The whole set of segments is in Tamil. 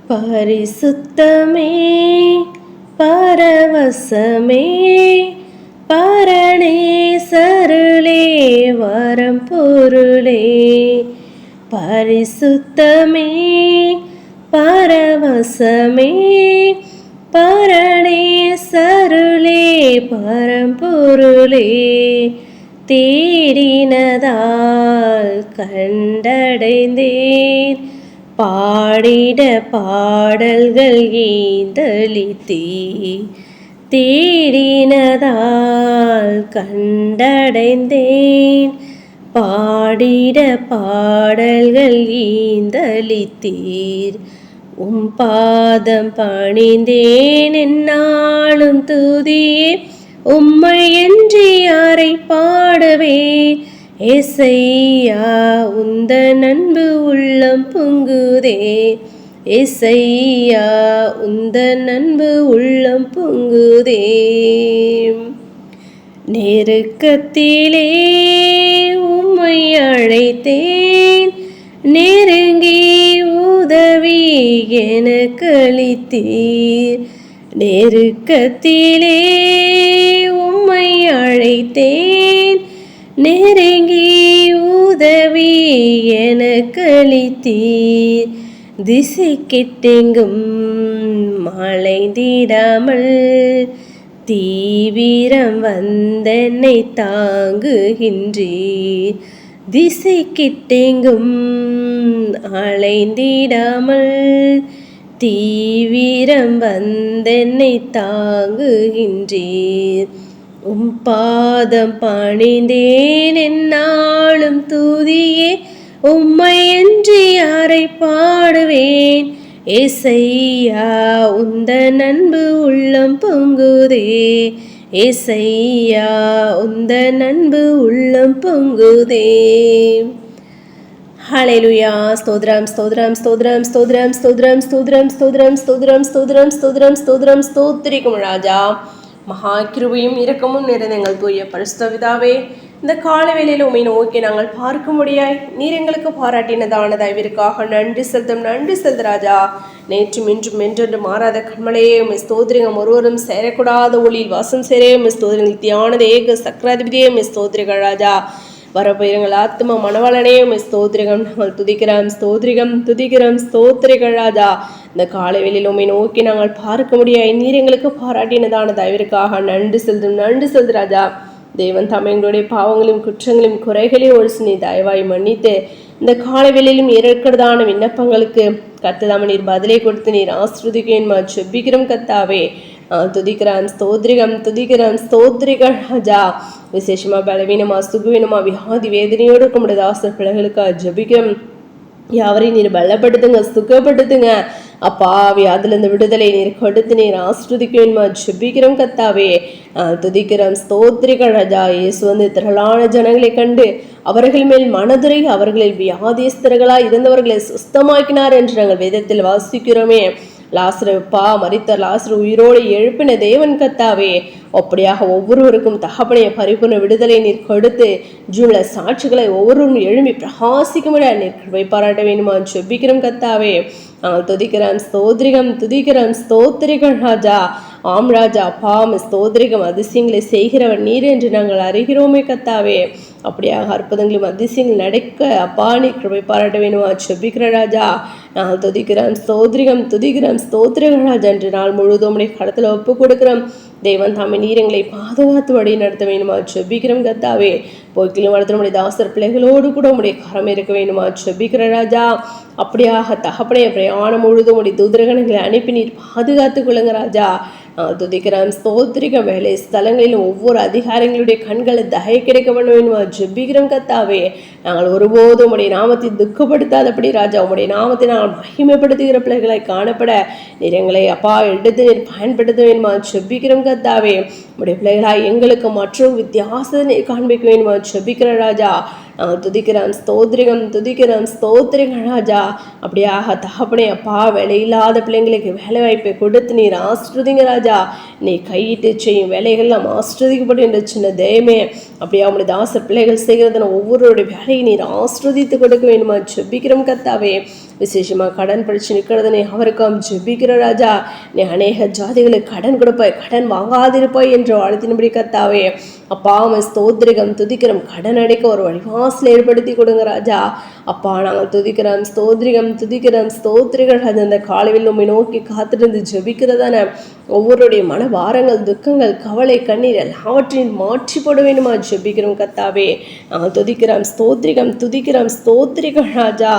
பரிசுத்தமே பரவசமே பரணே சருளே வரம் பொருளே. பரிசுத்தமே பரவசமே பரணே சருளே பரம்பொருளே. தேடினதால் கண்டடைந்தேன் பாடிட பாடல்கள் ஈந்தளித்தே. தேடினதால் கண்டடைந்தேன் பாடிட பாடல்கள் ஈந்தளித்தீர். பாதம் பணிந்தேன் என்னாலும் துதியே உம்மை என்று யாரை பாடுவேன். ஏசையா உந்த அன்பு உள்ளம் பொங்குதே. ஏசையா உந்த அன்பு உள்ளம் பொங்குதே. நெருக்கத்திலே உம்மை அழைத்தேன் நெருங்கி உதவி எனக்கு அளித்தீர். நெருக்கத்திலே உம்மை அழைத்தேன் நெருங்கி உதவி எனக்கு அளித்தீர். திசை கெட்டெங்கும் மலைந்திடாமல் தீவிரம் வந்தென்னை தாங்குகின்றீர். திசை கிட்டெங்கும் அலைந்திடாமல் தீவிரம் வந்தென்னை தாங்குகின்றீர். பாதம் பணிந்தேன் என்னாலும் துதியே உம்மை என்று யாரை பாடுவேன். ஏசையா உந்த அன்பு உள்ளம் பொங்குதே. ஏசையா உந்த அன்பு உள்ளம் பொங்குதே. ஹல்லேலூயா. ஸ்தோத்ரம் ஸ்தோத்ரம் ஸ்தோத்ரம் ஸ்தோத்ரம் ஸ்தோத்ரம் ஸ்தோத்ரம் ஸ்தோத்ரம் ஸ்தோத்ரம் ஸ்தோத்ரம் ஸ்தோத்ரம் ஸ்தோத்ரம் ஸ்தோத்திரிக்கும் ராஜா. மகா கிருபையும் இரக்கமும் நிறைந்த எங்கள் தூய பரிசுத்த பிதாவே, இந்த கால வேளையில் உம்மை நோக்கி நாங்கள் பார்க்க முடியாய் நீர் எங்களுக்கு பாராட்டினதான தயவிற்காக நன்றி செலுத்த ராஜா. நேற்றும் இன்றும் என்றென்று மாறாத கண்மலையே உம்மை ஸ்தோத்திரிகம். ஒருவரும் சேரக்கூடாத ஒளியில் வாசம் சேரே உம்மை ஸ்தோத்திரம். நித்தியானது ஏக சக்கராதிபதியே உம்மை ஸ்தோத்திரிகள் ராஜா. வரப்போயிருங்கள் ஆத்மா மனவளனே உம்மை ஸ்தோத்திரிகம். நாங்கள் துதிக்கிறோம் ஸ்தோத்திரிகம் துதிக்கிறோம் ஸ்தோத்திரிகள் ராஜா. இந்த காலை வேளையில் உம்மை நோக்கி நாங்கள் பார்க்க முடியாய் நீர் எங்களுக்கு பாராட்டினதான தயவிற்காக நன்றி செலுத்து ராஜா. தேவன் தாம் எங்களுடைய பாவங்களையும் குற்றங்களையும் குறைகளையும் ஒழிச்சு நீ தயவாய் மன்னித்து இந்த காலை வேளையிலும் இருக்கிறதான விண்ணப்பங்களுக்கு கர்த்ததாம நீர் பதிலை கொடுத்து நீர் ஆஸ்ருதிக்கேன்மா செபிக்கிறோம் கர்த்தாவே. துதிக்கிறோம் ஸ்தோத்திரிகம் துதிக்கிறோம் ஸ்தோத்திரிகள் ராஜா. விசேஷமா பலவீனமா சுகுவீனமா வியாதி வேதனையோடு இருக்க முடியாத ஆசிரியர் பிள்ளைகளுக்காக ஜபிக்கிறோம். யாவரையும் நீர் பலப்படுத்துங்க சுகப்படுத்துங்க அப்பா. வியாதிலிருந்து விடுதலை நீர் கொடுத்து நீர் ஆஸ்ருதிக்கேன்மா ஜபிக்கிறோம் கர்த்தாவே. துதிக்கிறோம் ஸ்தோத்திரிகள் ராஜா. இயேசு வந்து திரளான ஜனங்களை கண்டு அவர்கள் மேல் மனதுரை அவர்களில் வியாதிஸ்தர்களாய் இருந்தவர்களை சுஸ்தமாக்கினார் என்று நாங்கள் வேதத்தில் வாசிக்கிறோமே. லாசரு மரித்த லாசரு உயிரோடு எழுப்பின தேவன் கர்த்தாவே. அப்படியாக ஒவ்வொருவருக்கும் தகப்பனைய பரிபூர்ண விடுதலை நீர் கொடுத்து ஜூன்ல சாட்சிகளை ஒவ்வொருவரும் எழும்பி பிரகாசிக்க முடியாது நீர் கிருபை பாராட்ட வேண்டுமா ஜெபிக்கிறோம் கர்த்தாவே. துதிக்கிறோம் ஸ்தோத்திரிகம் துதிக்கிறோம் ஸ்தோத்திரிகள் ராஜா. ஆம் ராஜா பாம் ஸ்தோத்திரிகம். அதிசயங்களை செய்கிறவர் நீர் என்று நாங்கள் அறிகிறோமே கர்த்தாவே. அப்படியாக அற்புதங்களும் அதிசயங்கள் நடக்க அப்பா நீ கிருபை பாராட்ட வேணுமா ஜெபிக்கிற ராஜா. நாங்கள் துதிக்கிறோம் ஸ்தோத்திரிகம் துதிக்கிறோம் ஸ்தோத்திரிகள் ராஜா. என்று நாள் முழுவதும் உடைய கடத்தில் ஒப்பு கொடுக்கிறோம். தேவன் தாமே நீர் எங்களை பாதுகாத்து வழி நடத்த வேணுமா ஜெபிக்கிறோம் கர்த்தாவே. போக்கிலும் வளர்த்து உடைய தாசர் பிள்ளைகளோடு கூட உடைய கரம் இருக்க வேணுமா ஜெபிக்கிற ராஜா. அப்படியாக தகப்பனைய பிரயாணம் முழுதும் உடைய தூதரகணங்களை அனுப்பி நீர் பாதுகாத்துக் கொள்ளுங்க ராஜா. துதிக்கிறோம் ஸ்தோத்திரிக. வேலை ஸ்தலங்களிலும் ஒவ்வொரு அதிகாரிகளுடைய கண்களை தயை கிடைக்க பண்ண வேணுமா ஜெபிக்கிறோம் கர்த்தாவே. நாங்கள் ஒருபோதும் உடைய நாமத்தை துக்கப்படுத்தாதபடி ராஜா உடைய நாமத்தை நாங்கள் மகிமைப்படுத்துகிற பிள்ளைகளை காணப்பட நீர் எங்களை அப்பா எடுத்து நீர் பயன்படுத்த வேணுமா ஜெபிக்கிறோம் கர்த்தாவே. உடைய பிள்ளைகளாய் எங்களுக்கு மற்றும் வித்தியாசத்தை நீர் காண்பிக்க வேணுமா ஜெபிக்கிற ராஜா. துதிக்கிறோம் ஸ்தோத்திரிகம் துதிக்கிறோம் ஸ்தோத்திரிகள் ராஜா. அப்படியாக தகப்பனே அப்பா வேலையில்லாத பிள்ளைங்களுக்கு வேலை வாய்ப்பை கொடுத்து நீர் ஆஸ்ருதிங்க ராஜா. நீ கையிட்டு செய்யும் வேலைகள்லாம் ஆஸ்ருதிக்கப்படும் என்ற சின்ன தெய்வமே. அப்படியே அவனுடைய தாச பிள்ளைகள் செய்கிறதுன ஒவ்வொருவருடைய வேலையை நீர் ஆஸ்ருதித்து கொடுக்க வேண்டுமா ஜெபிக்கிறோம் கர்த்தாவே. விசேஷமாக கடன் பிரச்சனை இருக்கிறது நீ அவருக்கும் ஜெபிக்கிற ராஜா. நீ அநேக ஜாதிகளுக்கு கடன் கொடுப்பாய், கடன் வாங்காதிருப்பாய் என்று வாழ்த்தின்படி கத்தாவே. அப்பா ஸ்தோத்திரிகம் துதிக்கிறோம், கடன் அடைக்க ஒரு வழிவாசல் ஏற்படுத்தி கொடுங்க ராஜா. அப்பா நாங்கள் துதிக்கிறோம், ஸ்தோத்திரிகம் துதிக்கிறோம், ஸ்தோத்திரிகள் அது அந்த காலையில் உண்மை நோக்கி காத்திருந்து ஜெபிக்கிறதான ஒவ்வொருடைய மனபாரங்கள், துக்கங்கள், கவலை, கண்ணீர் எல்லாவற்றையும் மாற்றி போட வேண்டுமா ஜெபிக்கிறோம் கத்தாவே. நாங்கள் துதிக்கிறோம், ஸ்தோத்திரிகம் துதிக்கிறோம், ஸ்தோத்திரிகள் ராஜா.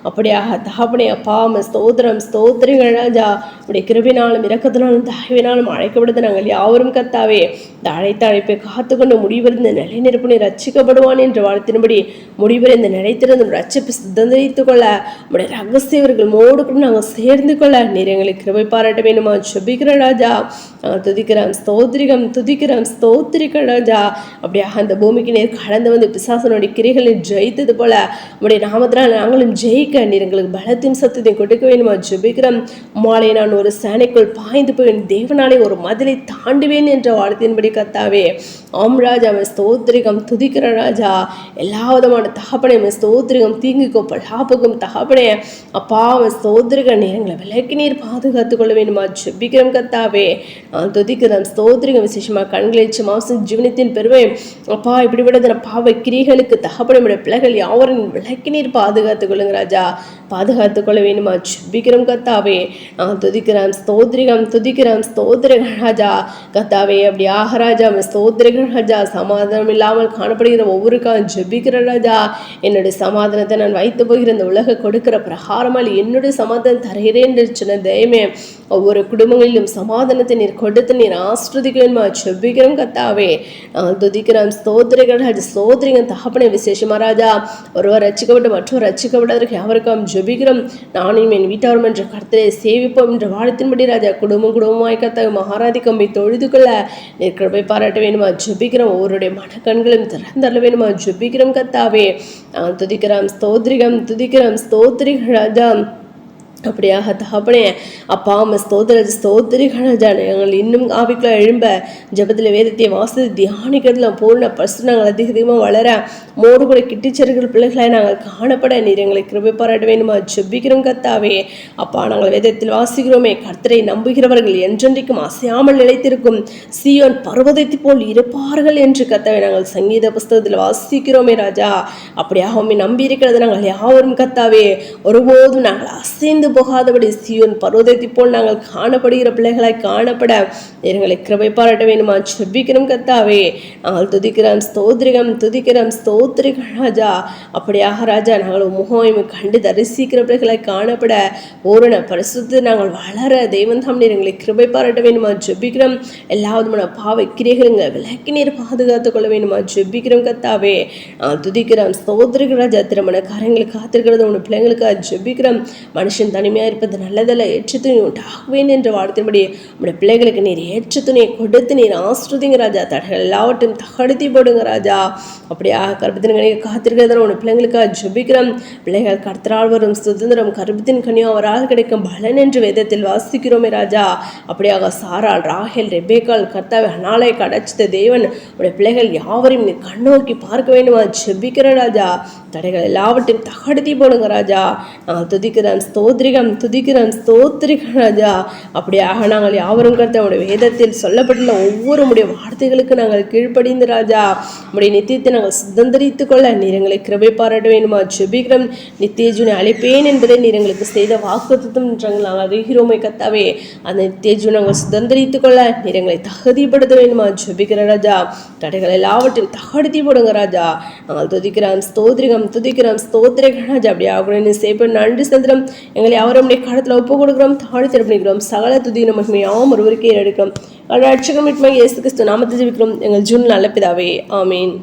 அப்படியாக தகப்பனே அப்பா ஸ்தோத்திரம் ஸ்தோத்திரிகள் ராஜா. உடைய கிருபினாலும் இரக்கத்தினாலும் தயவினாலும் அழைக்கப்படுது நாங்கள் யாவரும் கத்தாவே. இந்த அழைத்த அழைப்பை காத்துக்கொண்டு முடிவிருந்த நிலைநிற்பனை ரட்சிக்கப்படுவான் என்று வாழ்த்தினபடி முடிவிருந்த நிலைத்திருந்தும் ரட்சிப்பு சுதந்திரித்துக் கொள்ள உடைய ரகசியவர்கள் மோடு கூட நாங்கள் சேர்ந்து கொள்ள நீர் எங்களுக்கு கிருபை பாராட்ட வேண்டுமா ஜெபிக்கிற ராஜா. நாங்கள் துதிக்கிறோம், ஸ்தோத்திரிகம் துதிக்கிறோம், ஸ்தோத்திரிக்க ராஜா. அப்படியாக அந்த பூமிக்கு நேர் கடந்து வந்து பிசாசனுடைய கிரைகளை ஜெயித்தது போல உடைய நாமத்தினால் நாங்களும் ஜெயிக்க நீர் எங்களுக்கு பலத்தின் சத்தத்தை கொடுக்க வேண்டுமா ஜெபிக்கிறோம். மாலை நான் ஒரு சேனைக்குள் பாய்ந்து போய் தேவனாலே ஒரு மதிலை தாண்டுவேன் என்ற வார்த்தையின்படி கத்தாவே. ஆம் ராஜா ஸ்தோத்திரிகம் துதிக்கிற ராஜா. எல்லா விதமான தகப்பனே ஸ்தோத்திரிகம் தீங்குக்கோ பலாப்புக்கும் தகப்பனே அப்பா ஸ்தோத்திரிக நேரங்களை விலக்கி நீர் பாதுகாத்துக் கொள்ள வேண்டுமா ஜெபிக்கிறோம் கத்தாவே. நான் துதிக்கிறோம், ஸ்தோத்திரிகம் விசேஷமாக கண்களை மாசம் ஜீவனத்தின் பெருமை அப்பா இப்படிப்பட்ட பாவ கிரிகளுக்கு தகப்பனுடைய பிள்ளைகள் யாவரும் விலக்கி நீர் பாதுகாத்துக் கொள்ளுங்க ராஜா. பாதுகாத்துக் கொள்ள வேண்டுமா ஜெபிக்கிறோம் கத்தாவே. நான் துதிக்கிறோம், ஸ்தோத்திரிகம் துதிக்கிறோம், ஸ்தோத்திரிகள் ராஜா கத்தாவே. அப்படி ஆகராஜா ஸ்தோத்திரிகள் ராஜா. சமாதானம் இல்லாமல் காணப்படுகிற ஒவ்வொருக்காக ஜெபிக்கிற ராஜா. என்னுடைய சமாதானத்தை நான் வைத்து போகிற இந்த உலக கொடுக்கிற பிரகாரமால் என்னுடைய சமாதானம் தருகிறேன் என்று சொன்ன தெய்வமே ஒவ்வொரு குடும்பங்களிலும் சமாதானத்தை நீர் கொடுத்து நீர் ஆஸ்ரதிக்கணுமா ஜெபிக்கிறோம் கத்தாவே. நான் துதிக்கிறோம், ஸ்தோத்திரிகள் ராஜா. ஸ்தோத்திரிகம் தகப்பனே விசேஷமா ராஜா. ஒருவர் ரட்சிக்கப்பட்டு மற்றொரு ரட்சிக்கப்பட்டதற்கு அவருக்கும் ஜெபிக்கிறோம். நானும் என் வீட்டாரும் என்ற கர்த்தரை சேவிப்போம் என்ற வாழ்த்தின்படி ராஜா குடும்பமாய் கத்தாவை மகாராதிக்கம்பை தொழுது கொள்ள நீர் கிருபை பாராட்ட வேணுமா ஜெபிக்கிறோம். ஒவ்வொருடைய மனக்கண்களும் திறந்தள்ள வேணுமா ஜெபிக்கிறோம் கத்தாவே. நான் துதிக்கிறோம், ஸ்தோத்திரிகம் துதிக்கிறோம், ஸ்தோத்திரிகள் ராஜா. அப்படியாக தகப்பனே அப்பா ஸ்தோத்திரிகள் ராஜா. நாங்கள் இன்னும் ஆவிக்குள்ள எழும்ப ஜபத்தில் வேதத்தை வாசித்து தியானிக்கிறதுல பூர்ண பரிசு நாங்கள் அதிகமாக வளர மோடு கூட கிட்டிச்சர்கள் பிள்ளைகளை நாங்கள் காணப்பட நீர் எங்களை கிருபை பாராட்ட வேண்டுமா ஜெபிக்கிறோம் கத்தாவே. அப்பா நாங்கள் வேதத்தில் வாசிக்கிறோமே கர்த்தரை நம்புகிறவர்கள் என்றென்றைக்கும் அசையாமல் நிலைத்திருக்கும் சீயோன் பர்வதத்தை போல் இருப்பார்கள் என்று கத்தாவே நாங்கள் சங்கீத புஸ்தகத்தில் வாசிக்கிறோமே ராஜா. அப்படியாக நம்பி இருக்கிறது நாங்கள் யாவரும் கத்தாவே. ஒருபோதும் நாங்கள் அசைந்து போகாதபடி சீயோன் பர்வதத்தை போல் நாங்கள் காணப்படுகிற பிள்ளைகளாய் காணப்பட எங்களை கிருபை பாராட்ட வேண்டுமா ஜெபிக்கிறோம் கத்தாவே. நாங்கள் துதிக்கிறோம், ஸ்தோத்திரிகம் துதிக்கிறோம், ஸ்தோத்திரிகள் ராஜா. அப்படியாக ராஜா நாங்கள் முகம் கண்டு தரிசிக்கிற பிள்ளைகளாய் காணப்பட பூரண பரிசுத்த நாங்கள் வளர தெய்வம் தாம் நீர் எங்களை கிருபை பாராட்ட வேண்டுமா ஜெபிக்கிறோம். எல்லா விதமான பாவை கிரைகளுங்க விலக்கி நீர் பாதுகாத்துக் கொள்ள வேண்டுமா ஜெபிக்கிறோம் கத்தாவே. நாங்கள் துதிக்கிறோம், ஸ்தோத்திரிகள் ராஜா. திருமண காரியங்களுக்கு காத்திருக்கிறது உன் பிள்ளைங்களுக்காக ஜெபிக்கிறோம். மனுஷன் தனிமையாக இருப்பது நல்லதல்ல, ஏற்ற துணி உண்டாகுவேன் என்ற வார்த்தையின்படி உடைய பிள்ளைகளுக்கு நீர் ஏற்ற துணியை கொடுத்து நீர் ஆஸ்ருதிங்க ராஜா. தடைகள் எல்லாவற்றையும் தகடுத்தி போடுங்க ராஜா. அப்படியா கர்ப்பத்தின் கனியை காத்திருக்கிறத உடைய பிள்ளைங்களுக்காக ஜெபிக்கிறோம். பிள்ளைகள் கர்த்தரால் வரும் சுதந்திரம் கர்ப்பத்தின் கனியும் அவரால் கிடைக்கும் பலன் என்று வேதத்தில் வாசிக்கிறோமே ராஜா. அப்படியாக சாரால், ராகேல், ரெபேக்கால் கர்த்தாவை அனாலை அடைச்சித்த தேவன் உடைய பிள்ளைகள் யாவரையும் நீ கண்ணோக்கி பார்க்க வேண்டுமா ஜெபிக்கிற ராஜா. தடைகள் எல்லாவற்றையும் தகடுத்தி போடுங்க ராஜா. நாங்கள் துதிக்கிறோம், ஸ்தோத்திரிகம் துதிக்கிறோம், ஸ்தோத்திரிகம் ராஜா. அப்படியாக நாங்கள் யாவரும் கர்த்தருடைய வேதத்தில் சொல்லப்பட்டுள்ள ஒவ்வொரு உடைய வார்த்தைகளுக்கு நாங்கள் கீழ்ப்படிந்து ராஜா உடைய நித்தியத்தை நாங்கள் சுதந்திரித்துக் கொள்ள நீர் எங்களை கிருபை பாராட்ட வேண்டுமா ஜெபிக்கிறோம். நித்திய ஜீவனை அழைப்பேன் என்பதை நீர் எங்களுக்கு செய்த வாக்குத்தத்தம் நாங்கள் அறிகிறோமே கத்தாவே. அந்த நித்திய ஜீவனை நாங்கள் சுதந்திரித்துக் கொள்ள நீர் எங்களை தகுதிப்படுத்த வேண்டுமா ஜெபிக்கிற ராஜா. தடைகள் எல்லாவற்றையும் தகடுத்தி போடுங்க ராஜா. நாங்கள் துதிக்கிறோம், ஸ்தோத்திரிகம் துதிக்கிறோம், ஸ்தோத்திரிகம் ராஜா. அப்படியாக சேப்ப நன்றி சந்திரம் எங்களை யாவரும் காலத்தில் ஒப்பு கொடுக்கிறோம், தாழ் திறப்பிக்கிறோம். சகல துதியின் மகிமையாவும் ஒருவருக்கே எடுக்கிறோம். ரட்சகர் மீட்பர் இயேசு கிறிஸ்து நாமத்தில் ஜெபிக்கிறோம் எங்கள் ஜீவன் நல்ல பிதாவே, ஆமீன்.